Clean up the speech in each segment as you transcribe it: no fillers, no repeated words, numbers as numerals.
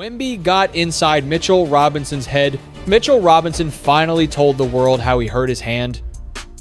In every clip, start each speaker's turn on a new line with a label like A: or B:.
A: Wemby got inside Mitchell Robinson's head. Mitchell Robinson finally told the world how he hurt his hand,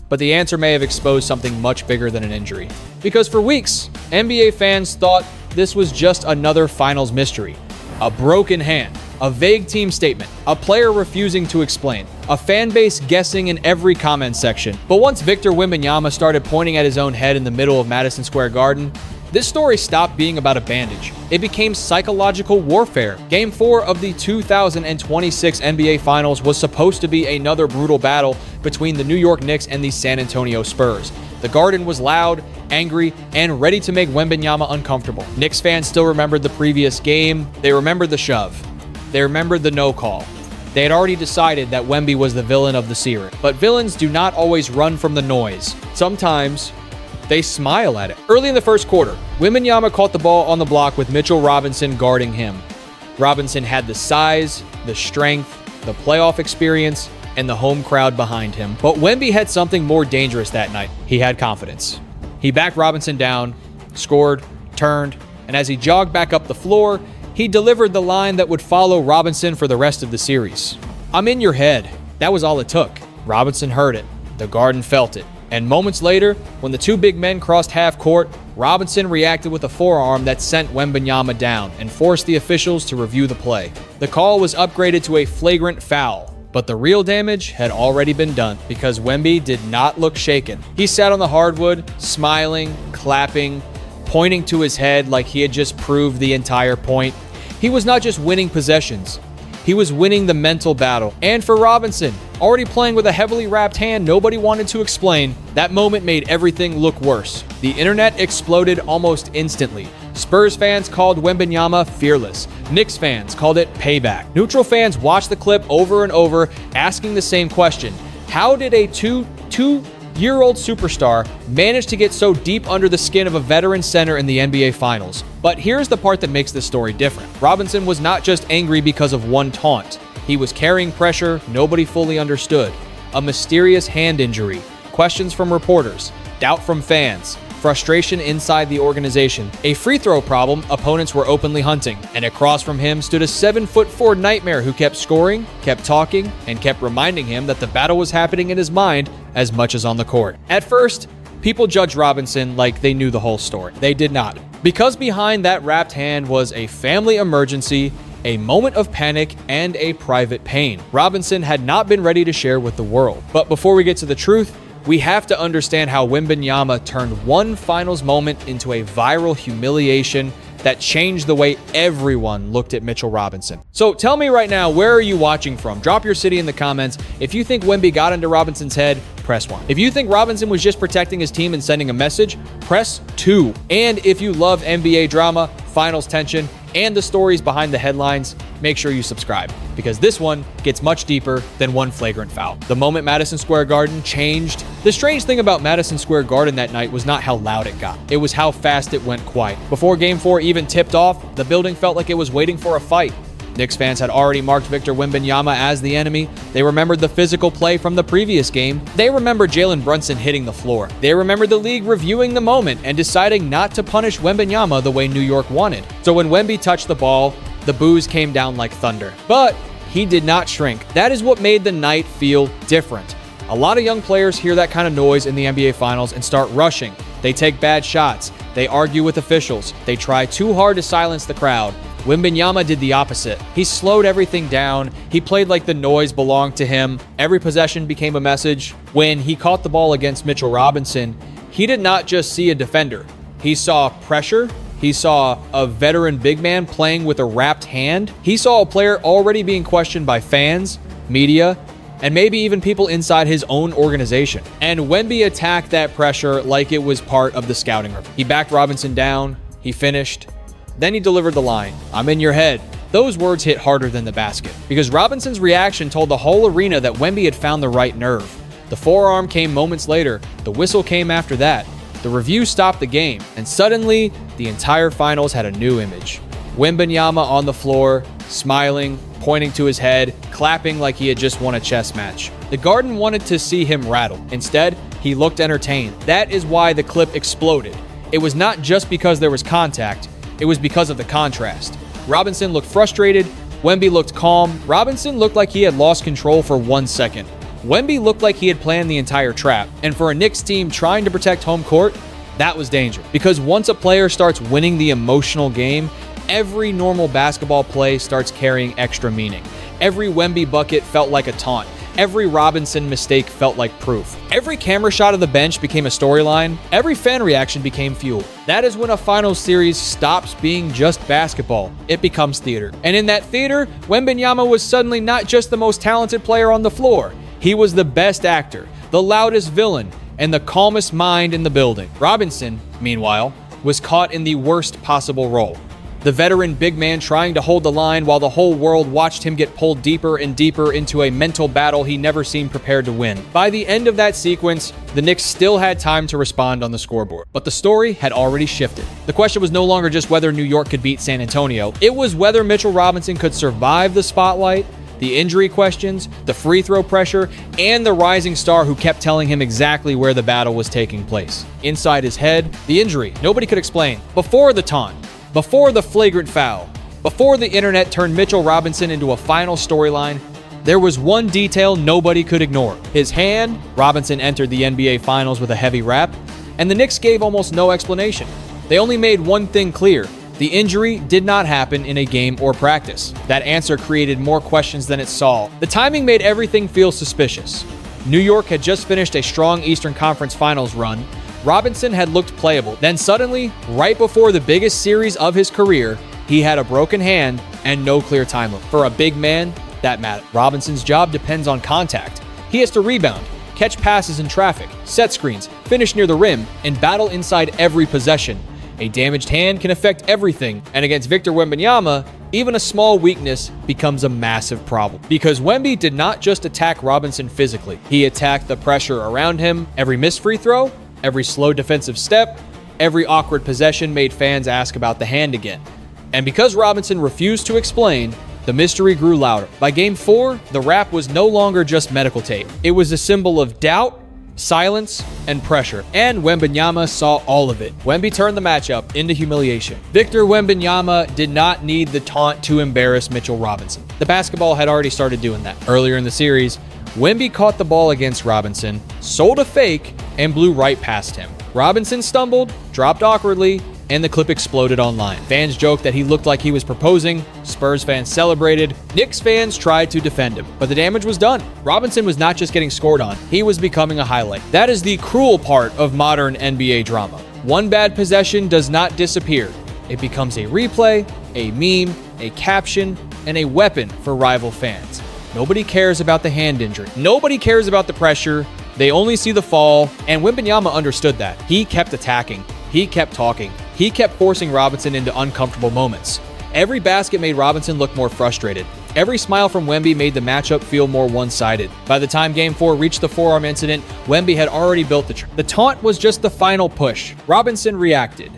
A: but the answer may have exposed something much bigger than an injury. Because for weeks, NBA fans thought this was just another finals mystery. A broken hand, a vague team statement, a player refusing to explain, a fan base guessing in every comment section. But once Victor Wembanyama started pointing at his own head in the middle of Madison Square Garden, this story stopped being about a bandage. It became psychological warfare. Game 4 of the 2026 NBA Finals was supposed to be another brutal battle between the New York Knicks and the San Antonio Spurs. The Garden was loud, angry, and ready to make Wembanyama uncomfortable. Knicks fans still remembered the previous game. They remembered the shove. They remembered the no call. They had already decided that Wemby was the villain of the series. But villains do not always run from the noise. Sometimes they smile at it. Early in the first quarter, Wembanyama caught the ball on the block with Mitchell Robinson guarding him. Robinson had the size, the strength, the playoff experience, and the home crowd behind him. But Wemby had something more dangerous that night. He had confidence. He backed Robinson down, scored, turned, and as he jogged back up the floor, he delivered the line that would follow Robinson for the rest of the series. "I'm in your head." That was all it took. Robinson heard it. The Garden felt it. And moments later, when the two big men crossed half court, Robinson reacted with a forearm that sent Wembanyama down and forced the officials to review the play. The call was upgraded to a flagrant foul, but the real damage had already been done because Wemby did not look shaken. He sat on the hardwood, smiling, clapping, pointing to his head like he had just proved the entire point. He was not just winning possessions. He was winning the mental battle. And for Robinson, already playing with a heavily wrapped hand nobody wanted to explain, that moment made everything look worse. The internet exploded almost instantly. Spurs fans called Wembanyama fearless. Knicks fans called it payback. Neutral fans watched the clip over and over, asking the same question. How did a two-year-old superstar manage to get so deep under the skin of a veteran center in the NBA Finals? But here's the part that makes this story different. Robinson was not just angry because of one taunt. He was carrying pressure nobody fully understood. A mysterious hand injury, questions from reporters, doubt from fans, frustration inside the organization, a free throw problem opponents were openly hunting, and across from him stood a 7'4" nightmare who kept scoring, kept talking, and kept reminding him that the battle was happening in his mind as much as on the court. At first, people judged Robinson like they knew the whole story. They did not. Because behind that wrapped hand was a family emergency, a moment of panic, and a private pain Robinson had not been ready to share with the world. But before we get to the truth, we have to understand how Wembanyama turned one finals moment into a viral humiliation that changed the way everyone looked at Mitchell Robinson. So tell me right now, where are you watching from? Drop your city in the comments. If you think Wemby got into Robinson's head, press 1. If you think Robinson was just protecting his team and sending a message, press 2. And if you love NBA drama, finals tension, and the stories behind the headlines, make sure you subscribe, because this one gets much deeper than one flagrant foul. The moment Madison Square Garden changed. The strange thing about Madison Square Garden that night was not how loud it got. It was how fast it went quiet. Before Game 4 even tipped off, the building felt like it was waiting for a fight. Knicks fans had already marked Victor Wembanyama as the enemy. They remembered the physical play from the previous game. They remembered Jalen Brunson hitting the floor. They remembered the league reviewing the moment and deciding not to punish Wembanyama the way New York wanted. So when Wemby touched the ball, the boos came down like thunder. But he did not shrink. That is what made the night feel different. A lot of young players hear that kind of noise in the NBA Finals and start rushing. They take bad shots. They argue with officials. They try too hard to silence the crowd. Wembanyama did the opposite. He slowed everything down. He played like the noise belonged to him. Every possession became a message. When he caught the ball against Mitchell Robinson, he did not just see a defender. He saw pressure. He saw a veteran big man playing with a wrapped hand. He saw a player already being questioned by fans, media, and maybe even people inside his own organization. And Wemby attacked that pressure like it was part of the scouting report. He backed Robinson down. He finished. Then he delivered the line, "I'm in your head." Those words hit harder than the basket, because Robinson's reaction told the whole arena that Wemby had found the right nerve. The forearm came moments later. The whistle came after that. The review stopped the game, and suddenly, the entire finals had a new image. Wembanyama on the floor, smiling, pointing to his head, clapping like he had just won a chess match. The Garden wanted to see him rattle. Instead, he looked entertained. That is why the clip exploded. It was not just because there was contact. It was because of the contrast. Robinson looked frustrated. Wemby looked calm. Robinson looked like he had lost control for 1 second. Wemby looked like he had planned the entire trap. And for a Knicks team trying to protect home court, that was dangerous. Because once a player starts winning the emotional game, every normal basketball play starts carrying extra meaning. Every Wemby bucket felt like a taunt. Every Robinson mistake felt like proof. Every camera shot of the bench became a storyline. Every fan reaction became fuel. That is when a finals series stops being just basketball. It becomes theater. And in that theater, Wembanyama was suddenly not just the most talented player on the floor. He was the best actor, the loudest villain, and the calmest mind in the building. Robinson, meanwhile, was caught in the worst possible role. The veteran big man trying to hold the line while the whole world watched him get pulled deeper and deeper into a mental battle he never seemed prepared to win. By the end of that sequence, the Knicks still had time to respond on the scoreboard, but the story had already shifted. The question was no longer just whether New York could beat San Antonio, it was whether Mitchell Robinson could survive the spotlight, the injury questions, the free throw pressure, and the rising star who kept telling him exactly where the battle was taking place. Inside his head, the injury nobody could explain. Before the taunt, before the flagrant foul, before the internet turned Mitchell Robinson into a final storyline, there was one detail nobody could ignore. His hand. Robinson entered the NBA Finals with a heavy rap, and the Knicks gave almost no explanation. They only made one thing clear. The injury did not happen in a game or practice. That answer created more questions than it solved. The timing made everything feel suspicious. New York had just finished a strong Eastern Conference Finals run. Robinson had looked playable. Then suddenly, right before the biggest series of his career, he had a broken hand and no clear timeline. For a big man, that mattered. Robinson's job depends on contact. He has to rebound, catch passes in traffic, set screens, finish near the rim, and battle inside every possession. A damaged hand can affect everything, and against Victor Wembanyama, even a small weakness becomes a massive problem. Because Wemby did not just attack Robinson physically, he attacked the pressure around him. Every missed free throw, every slow defensive step, every awkward possession made fans ask about the hand again. And because Robinson refused to explain, the mystery grew louder. By Game 4, the rap was no longer just medical tape. It was a symbol of doubt, silence, and pressure. And Wembanyama saw all of it. Wemby turned the matchup into humiliation. Victor Wembanyama did not need the taunt to embarrass Mitchell Robinson. The basketball had already started doing that. Earlier in the series, Wemby caught the ball against Robinson, sold a fake, and blew right past him. Robinson stumbled, dropped awkwardly, and the clip exploded online. Fans joked that he looked like he was proposing. Spurs fans celebrated. Knicks fans tried to defend him, but the damage was done. Robinson was not just getting scored on, he was becoming a highlight. That is the cruel part of modern NBA drama. One bad possession does not disappear. It becomes a replay, a meme, a caption, and a weapon for rival fans. Nobody cares about the hand injury. Nobody cares about the pressure. They only see the fall, and Wembanyama understood that. He kept attacking. He kept talking. He kept forcing Robinson into uncomfortable moments. Every basket made Robinson look more frustrated. Every smile from Wemby made the matchup feel more one-sided. By the time Game 4 reached the forearm incident, Wemby had already built the taunt was just the final push. Robinson reacted.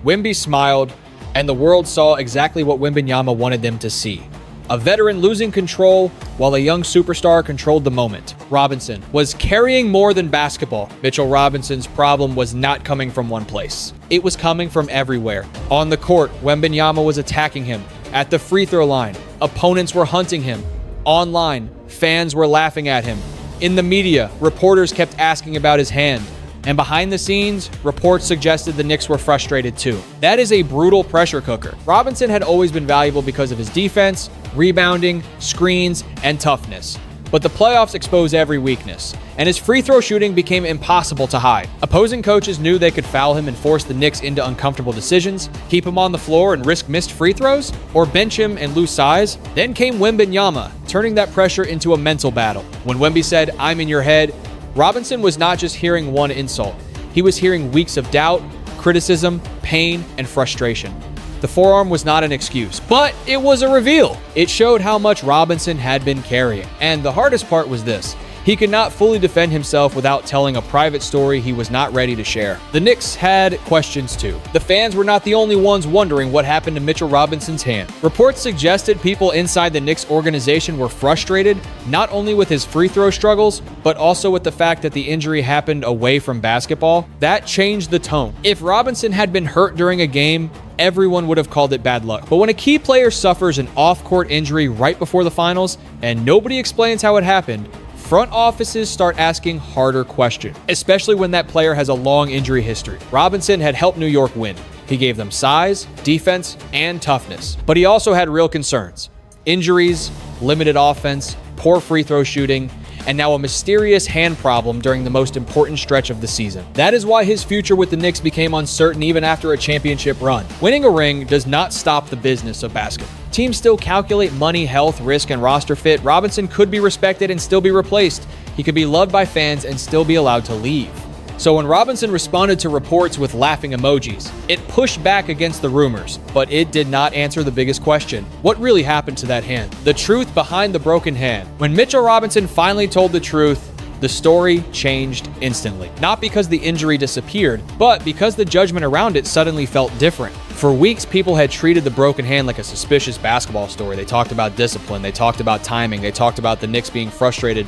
A: Wemby smiled, and the world saw exactly what Wembanyama wanted them to see. A veteran losing control while a young superstar controlled the moment. Robinson was carrying more than basketball. Mitchell Robinson's problem was not coming from one place. It was coming from everywhere. On the court, Wembanyama was attacking him. At the free throw line, opponents were hunting him. Online, fans were laughing at him. In the media, reporters kept asking about his hand. And behind the scenes, reports suggested the Knicks were frustrated too. That is a brutal pressure cooker. Robinson had always been valuable because of his defense, rebounding, screens, and toughness. But the playoffs expose every weakness, and his free throw shooting became impossible to hide. Opposing coaches knew they could foul him and force the Knicks into uncomfortable decisions, keep him on the floor and risk missed free throws, or bench him and lose size. Then came Wembanyama, turning that pressure into a mental battle. When Wemby said, "I'm in your head," Robinson was not just hearing one insult. He was hearing weeks of doubt, criticism, pain, and frustration. The forearm was not an excuse, but it was a reveal. It showed how much Robinson had been carrying. And the hardest part was this. He could not fully defend himself without telling a private story he was not ready to share. The Knicks had questions too. The fans were not the only ones wondering what happened to Mitchell Robinson's hand. Reports suggested people inside the Knicks organization were frustrated, not only with his free throw struggles, but also with the fact that the injury happened away from basketball. That changed the tone. If Robinson had been hurt during a game, everyone would have called it bad luck. But when a key player suffers an off-court injury right before the finals and nobody explains how it happened, front offices start asking harder questions, especially when that player has a long injury history. Robinson had helped New York win. He gave them size, defense, and toughness. But he also had real concerns. Injuries, limited offense, poor free throw shooting, and now a mysterious hand problem during the most important stretch of the season. That is why his future with the Knicks became uncertain even after a championship run. Winning a ring does not stop the business of basketball. Teams still calculate money, health, risk, and roster fit. Robinson could be respected and still be replaced. He could be loved by fans and still be allowed to leave. So when Robinson responded to reports with laughing emojis, it pushed back against the rumors, but it did not answer the biggest question. What really happened to that hand? The truth behind the broken hand. When Mitchell Robinson finally told the truth, the story changed instantly. Not because the injury disappeared, but because the judgment around it suddenly felt different. For weeks, people had treated the broken hand like a suspicious basketball story. They talked about discipline, they talked about timing, they talked about the Knicks being frustrated.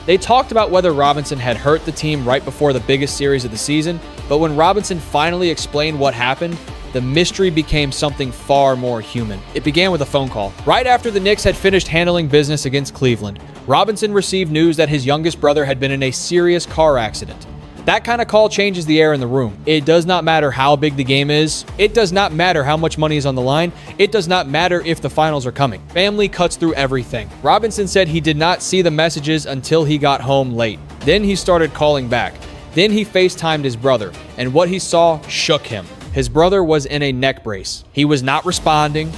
A: They talked about whether Robinson had hurt the team right before the biggest series of the season, but when Robinson finally explained what happened, the mystery became something far more human. It began with a phone call. Right after the Knicks had finished handling business against Cleveland, Robinson received news that his youngest brother had been in a serious car accident. That kind of call changes the air in the room. It does not matter how big the game is. It does not matter how much money is on the line. It does not matter if the finals are coming. Family cuts through everything. Robinson said he did not see the messages until he got home late. Then he started calling back. Then he FaceTimed his brother, and what he saw shook him. His brother was in a neck brace. He was not responding.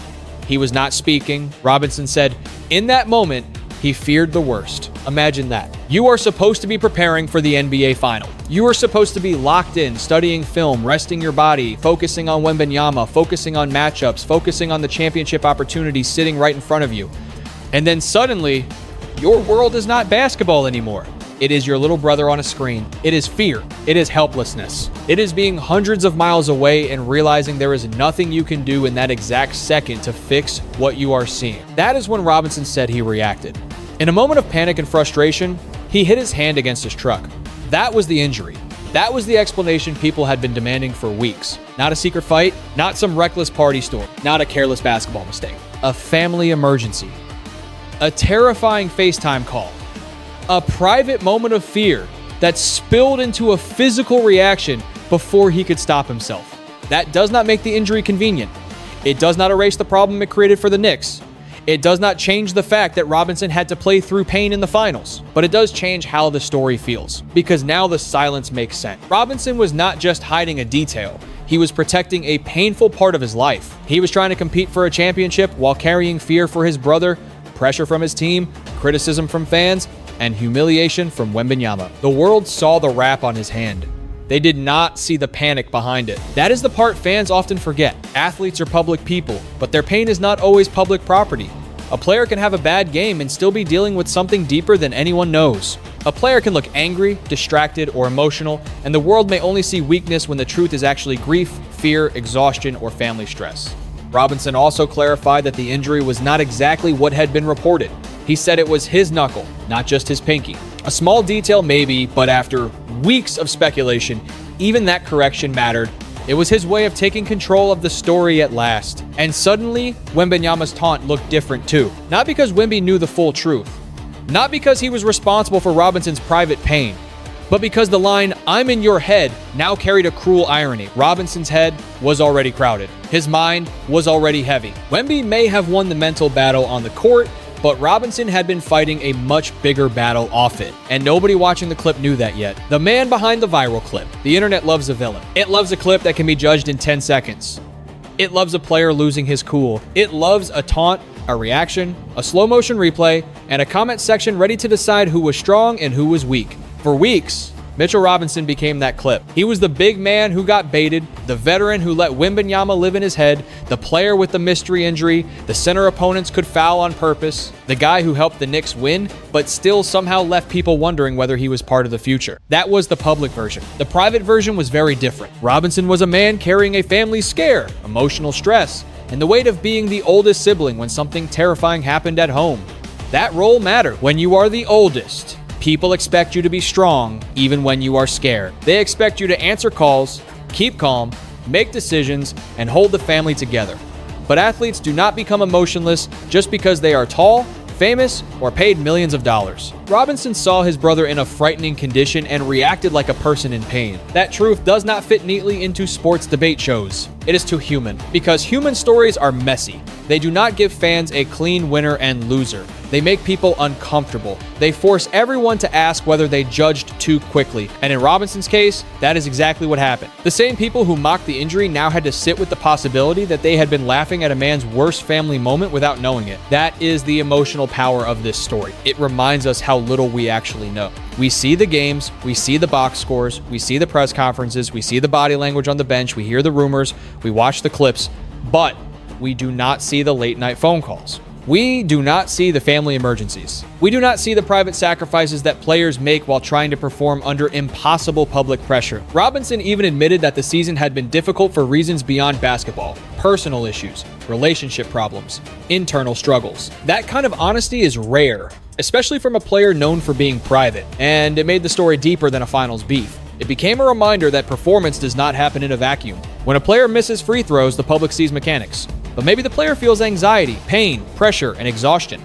A: He was not speaking. Robinson said, in that moment, he feared the worst. Imagine that. You are supposed to be preparing for the NBA final. You are supposed to be locked in, studying film, resting your body, focusing on Wembanyama, focusing on matchups, focusing on the championship opportunity sitting right in front of you. And then suddenly, your world is not basketball anymore. It is your little brother on a screen. It is fear. It is helplessness. It is being hundreds of miles away and realizing there is nothing you can do in that exact second to fix what you are seeing. That is when Robinson said he reacted. In a moment of panic and frustration, he hit his hand against his truck. That was the injury. That was the explanation people had been demanding for weeks. Not a secret fight, not some reckless party story, not a careless basketball mistake. A family emergency. A terrifying FaceTime call. A private moment of fear that spilled into a physical reaction before he could stop himself. That does not make the injury convenient. It does not erase the problem it created for the Knicks. It does not change the fact that Robinson had to play through pain in the finals, but it does change how the story feels, because now the silence makes sense. Robinson was not just hiding a detail. He was protecting a painful part of his life. He was trying to compete for a championship while carrying fear for his brother, pressure from his team, criticism from fans, and humiliation from Wembanyama. The world saw the wrap on his hand. They did not see the panic behind it. That is the part fans often forget. Athletes are public people, but their pain is not always public property. A player can have a bad game and still be dealing with something deeper than anyone knows. A player can look angry, distracted, or emotional, and the world may only see weakness when the truth is actually grief, fear, exhaustion, or family stress. Robinson also clarified that the injury was not exactly what had been reported. He said it was his knuckle, not just his pinky. A small detail maybe, but after weeks of speculation, even that correction mattered. It was his way of taking control of the story at last. And suddenly, Wembanyama's taunt looked different too. Not because Wemby knew the full truth. Not because he was responsible for Robinson's private pain. But because the line, "I'm in your head," now carried a cruel irony. Robinson's head was already crowded. His mind was already heavy. Wemby may have won the mental battle on the court, but Robinson had been fighting a much bigger battle off it, and nobody watching the clip knew that yet. The man behind the viral clip. The internet loves a villain. It loves a clip that can be judged in 10 seconds. It loves a player losing his cool. It loves a taunt, a reaction, a slow motion replay, and a comment section ready to decide who was strong and who was weak. For weeks, Mitchell Robinson became that clip. He was the big man who got baited, the veteran who let Wembanyama live in his head, the player with the mystery injury, the center opponents could foul on purpose, the guy who helped the Knicks win, but still somehow left people wondering whether he was part of the future. That was the public version. The private version was very different. Robinson was a man carrying a family scare, emotional stress, and the weight of being the oldest sibling when something terrifying happened at home. That role mattered. When you are the oldest, people expect you to be strong even when you are scared. They expect you to answer calls, keep calm, make decisions, and hold the family together. But athletes do not become emotionless just because they are tall, famous, or paid millions of dollars. Robinson saw his brother in a frightening condition and reacted like a person in pain. That truth does not fit neatly into sports debate shows. It is too human, because human stories are messy. They do not give fans a clean winner and loser. They make people uncomfortable. They force everyone to ask whether they judged too quickly. And in Robinson's case, that is exactly what happened. The same people who mocked the injury now had to sit with the possibility that they had been laughing at a man's worst family moment without knowing it. That is the emotional power of this story. It reminds us how little we actually know. We see the games, we see the box scores, we see the press conferences, we see the body language on the bench, we hear the rumors, we watch the clips, but we do not see the late night phone calls. We do not see the family emergencies. We do not see the private sacrifices that players make while trying to perform under impossible public pressure. Robinson even admitted that the season had been difficult for reasons beyond basketball: personal issues, relationship problems, internal struggles. That kind of honesty is rare, especially from a player known for being private, and it made the story deeper than a finals beef. It became a reminder that performance does not happen in a vacuum. When a player misses free throws, the public sees mechanics. But maybe the player feels anxiety, pain, pressure, and exhaustion.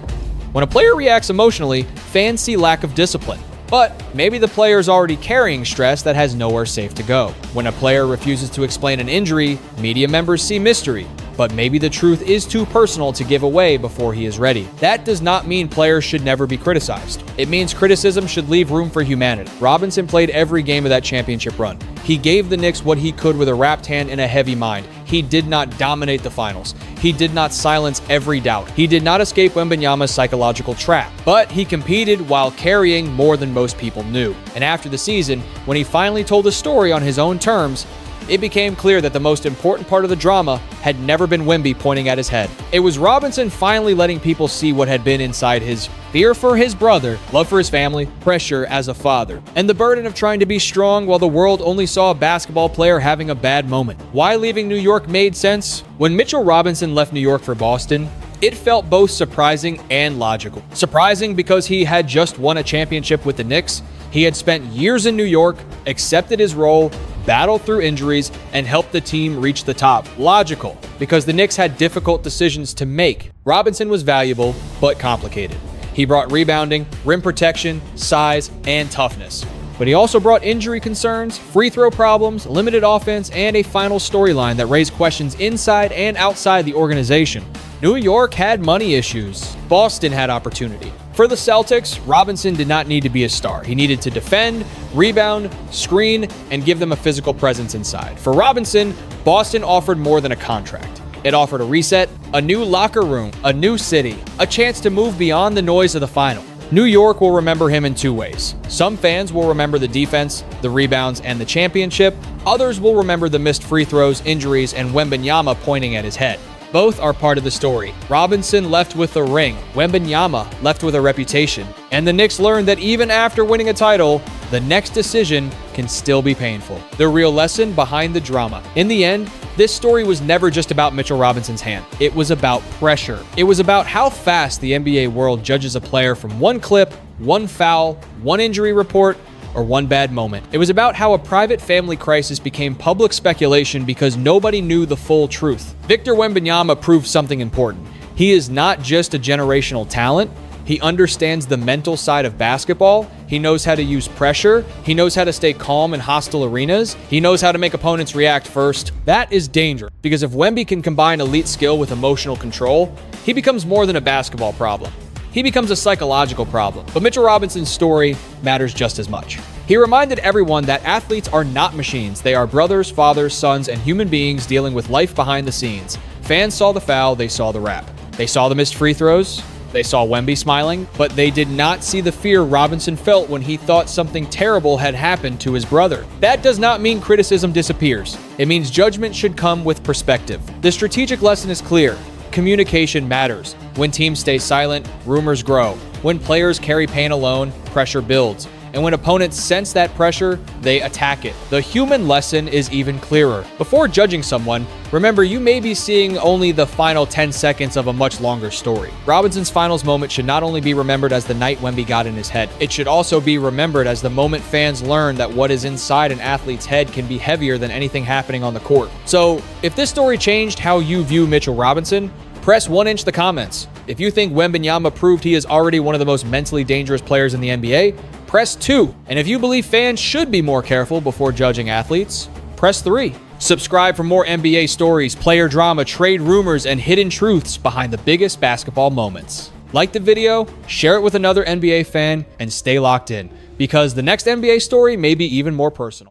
A: When a player reacts emotionally, fans see lack of discipline. But maybe the player is already carrying stress that has nowhere safe to go. When a player refuses to explain an injury, media members see mystery. But maybe the truth is too personal to give away before he is ready. That does not mean players should never be criticized. It means criticism should leave room for humanity. Robinson played every game of that championship run. He gave the Knicks what he could with a wrapped hand and a heavy mind. He did not dominate the finals. He did not silence every doubt. He did not escape Wembanyama's psychological trap. But he competed while carrying more than most people knew. And after the season, when he finally told the story on his own terms, it became clear that the most important part of the drama had never been Wemby pointing at his head. It was Robinson finally letting people see what had been inside his fear for his brother, love for his family, pressure as a father, and the burden of trying to be strong while the world only saw a basketball player having a bad moment. Why leaving New York made sense? When Mitchell Robinson left New York for Boston, it felt both surprising and logical. Surprising because he had just won a championship with the Knicks. He had spent years in New York, accepted his role, battled through injuries, and helped the team reach the top. Logical, because the Knicks had difficult decisions to make. Robinson was valuable, but complicated. He brought rebounding, rim protection, size, and toughness. But he also brought injury concerns, free throw problems, limited offense, and a final storyline that raised questions inside and outside the organization. New York had money issues. Boston had opportunity. For the Celtics, Robinson did not need to be a star. He needed to defend, rebound, screen, and give them a physical presence inside. For Robinson, Boston offered more than a contract. It offered a reset, a new locker room, a new city, a chance to move beyond the noise of the final. New York will remember him in two ways. Some fans will remember the defense, the rebounds, and the championship. Others will remember the missed free throws, injuries, and Wembanyama pointing at his head. Both are part of the story. Robinson left with a ring. Wembanyama left with a reputation. And the Knicks learned that even after winning a title, the next decision can still be painful. The real lesson behind the drama. In the end, this story was never just about Mitchell Robinson's hand. It was about pressure. It was about how fast the NBA world judges a player from one clip, one foul, one injury report, or one bad moment. It was about how a private family crisis became public speculation because nobody knew the full truth. Victor Wembanyama proved something important. He is not just a generational talent. He understands the mental side of basketball. He knows how to use pressure. He knows how to stay calm in hostile arenas. He knows how to make opponents react first. That is dangerous, because if Wemby can combine elite skill with emotional control, he becomes more than a basketball problem. He becomes a psychological problem. But Mitchell Robinson's story matters just as much. He reminded everyone that athletes are not machines. They are brothers, fathers, sons, and human beings dealing with life behind the scenes. Fans saw the foul, they saw the rap. They saw the missed free throws, they saw Wemby smiling, but they did not see the fear Robinson felt when he thought something terrible had happened to his brother. That does not mean criticism disappears. It means judgment should come with perspective. The strategic lesson is clear. Communication matters. When teams stay silent, rumors grow. When players carry pain alone, pressure builds. and when opponents sense that pressure, they attack it. The human lesson is even clearer. Before judging someone, remember you may be seeing only the final 10 seconds of a much longer story. Robinson's finals moment should not only be remembered as the night Wemby got in his head, it should also be remembered as the moment fans learn that what is inside an athlete's head can be heavier than anything happening on the court. So, if this story changed how you view Mitchell Robinson, press 1-inch the comments. If you think Wembanyama proved he is already one of the most mentally dangerous players in the NBA, press 2. And if you believe fans should be more careful before judging athletes, press 3. Subscribe for more NBA stories, player drama, trade rumors, and hidden truths behind the biggest basketball moments. Like the video, share it with another NBA fan, and stay locked in, because the next NBA story may be even more personal.